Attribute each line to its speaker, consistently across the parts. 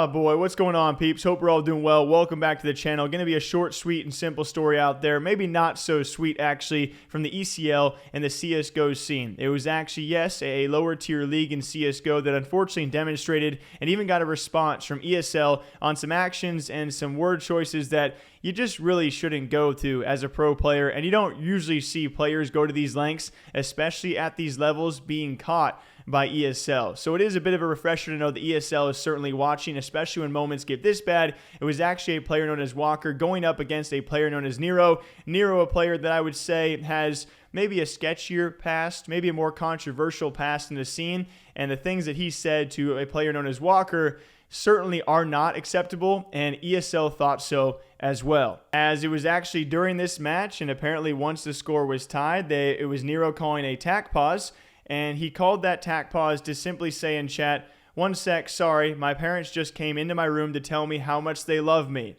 Speaker 1: Oh boy, what's going on, peeps? Hope we're all doing well. Welcome back to the channel. Going to be a short, sweet, and simple story out there. Maybe not so sweet, actually, from the ECL and the CSGO scene. It was actually, yes, a lower tier league in CSGO that unfortunately demonstrated and even got a response from ESL on some actions and some word choices that you just really shouldn't go to as a pro player. And you don't usually see players go to these lengths, especially at these levels, being caught by ESL. So it is a bit of a refresher to know that ESL is certainly watching, especially when moments get this bad. It was actually a player known as Walker going up against a player known as Nero. Nero, a player that I would say has maybe a sketchier past, maybe a more controversial past in the scene, and the things that he said to a player known as Walker certainly are not acceptable, and ESL thought so as well. As it was actually during this match, and apparently once the score was tied, it was Nero calling a tack pause, and he called that tack pause to simply say in chat, "1 sec, sorry, my parents just came into my room to tell me how much they love me."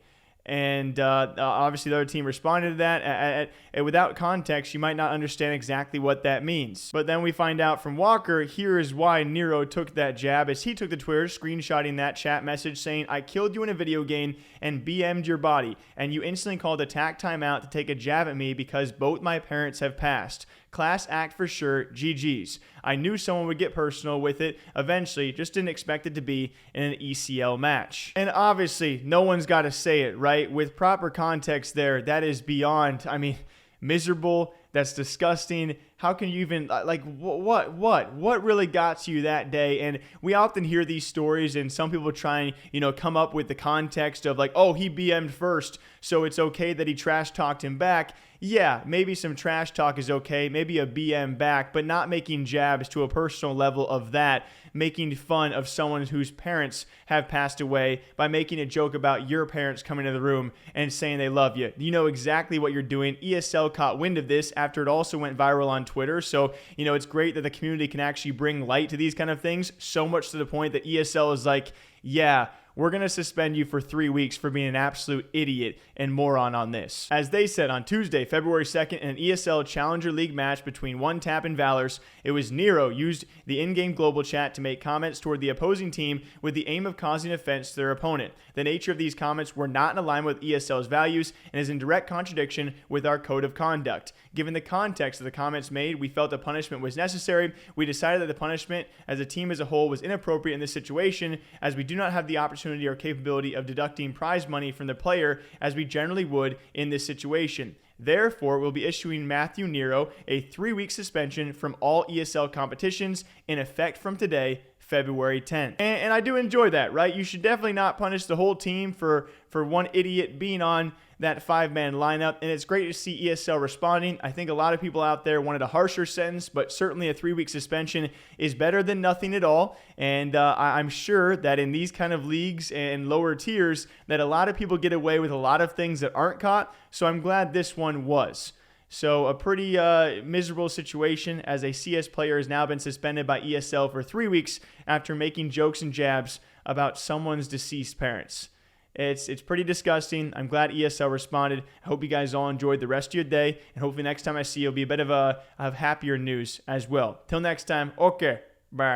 Speaker 1: And obviously the other team responded to that. Without context, you might not understand exactly what that means. But then we find out from Walker, here is why Nero took that jab, as he took to Twitter, screenshotting that chat message saying, "I killed you in a video game and BM'd your body, and you instantly called a tack timeout to take a jab at me because both my parents have passed. Class act for sure, GG's. I knew someone would get personal with it eventually, just didn't expect it to be in an ECL match." And obviously, no one's got to say it, right? With proper context there, that is beyond, I mean, miserable. That's disgusting. How can you even, like, what really got to you that day? And we often hear these stories, and some people try and, come up with the context of like, oh, he BM'd first, so it's okay that he trash talked him back. Yeah, maybe some trash talk is okay, maybe a BM back, but not making jabs to a personal level of that, making fun of someone whose parents have passed away by making a joke about your parents coming into the room and saying they love you. You know exactly what you're doing. ESL caught wind of this after it also went viral on Twitter. So, it's great that the community can actually bring light to these kind of things, so much to the point that ESL is like, yeah, we're going to suspend you for 3 weeks for being an absolute idiot and moron on this. As they said on Tuesday, February 2nd, in an ESL Challenger League match between OneTap and Valors, it was Nero used the in-game global chat to make comments toward the opposing team with the aim of causing offense to their opponent. The nature of these comments were not in alignment with ESL's values and is in direct contradiction with our code of conduct. Given the context of the comments made, we felt a punishment was necessary. We decided that the punishment as a team as a whole was inappropriate in this situation, as we do not have the opportunity or capability of deducting prize money from the player as we generally would in this situation. Therefore, we'll be issuing Matthew Nero a 3-week suspension from all ESL competitions in effect from today, February 10th. And I do enjoy that, right? You should definitely not punish the whole team for one idiot being on that 5-man lineup, and it's great to see ESL responding. I think a lot of people out there wanted a harsher sentence, but certainly a 3-week suspension is better than nothing at all. And I'm sure that in these kind of leagues and lower tiers, that a lot of people get away with a lot of things that aren't caught. So I'm glad this one was. So a pretty miserable situation, as a CS player has now been suspended by ESL for 3 weeks after making jokes and jabs about someone's deceased parents. It's pretty disgusting. I'm glad ESL responded. I hope you guys all enjoyed the rest of your day, and hopefully next time I see you, it'll be a bit of happier news as well. Till next time, okay, bye.